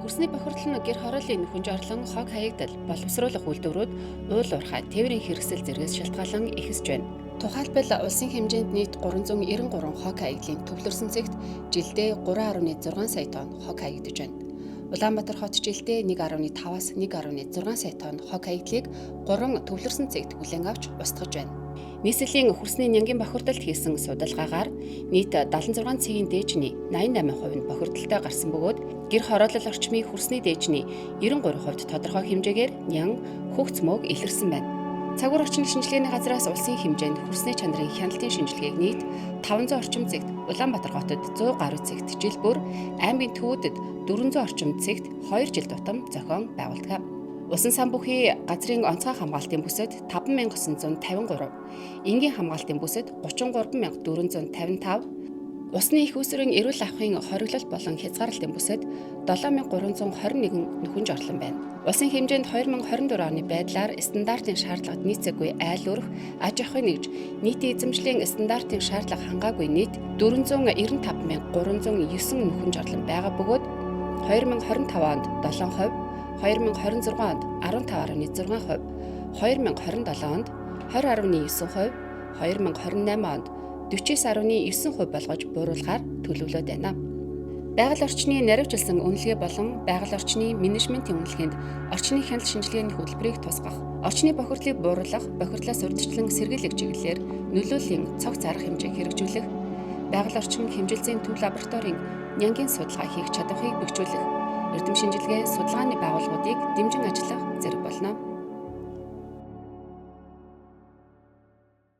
Хөрсний бохирдол нь гэр хорооллын нөхөн жорлон, хог хаягдал, боловсруулах үйлдвэрүүд, уул уурхай, тээврийн хэрэгсэл зэргээс шалтгаалan ихсэж байна. Тухайлбал улсын хэмжээнд нийт 393 хог хаягдлын төвлөрсөн цэгт жилдээ 3.6 сая тонн хог хаягдж байна. Улаанбаатар хот жилдээ 1.5-аас 1.6 сая тонн хог хаягдлыг 3 төвлөрсөн цэгт хүлээн авч устгаж байна. Нийслэлийн хөрсний нянгийн бохирдолд хийсэн судалгаагаар нийт 76 цэгийн дээжний 88% нь бохирдолтой гарсан бөгөөд гэр хороолол орчмын хөрсний дээжний 93% тодорхой хэмжээгээр нян хөгц мөөг илэрсэн байна. Цагур орчин шинжилгээний газраас улсын хэмжээнд хөрсний чанарын хяналтын шинжилгээг нийт 500 орчим цэгт, Улаанбаатар хотод 100 гаруй цэгт жил бүр, аймгийн төвүүдэд 400 орчим цэгт 2 жил тутам зохион байгуулдаг. Усан сан бүхий газрын онцгой хамгаалтын бүсэд 5953, энгийн хамгаалтын бүсэд 33455, усны их үүсвэрийн эрүүл авахын хориглол болон хязгаарлалтын бүсэд 7321 нөхөн жорлон байна. Улсын хэмжээнд 2024 оны байдлаар стандартын шаардлагад нийцээгүй айл өрх, аж ахуйн нэгж, нийтийн эзэмшлийн стандартын шаардлага хангаагүй нийт 495,309 нөхөн жорлон байгаа бөгөөд 2025 онд 7%, 2026 онд 15.6%, 2027 онд 20.9%, 2028 онд 49.9% болгож бууруулахаар төлөвлөд байна. Байгаль орчны наривчлсан үнэлгээ болон байгаль орчны менежментийн үнэлгээнд орчны хяналт шинжилгээний хөтөлбөрийг тусгах, орчны бохирдлыг бууруулах, бохирдлоос урьдчилан сэргийлэх чиглэлээр нөлөөллийн цогц арга хэмжээг хэрэгжүүлэх, байгаль орчин хэмжилзийн төв лабораторийн нянгийн судалгаа хийх чадварыг бэхжүүлэх, эрдэм шинжилгээ судалгааны байгууллагуудыг дэмжин ажиллах зэрэг болно.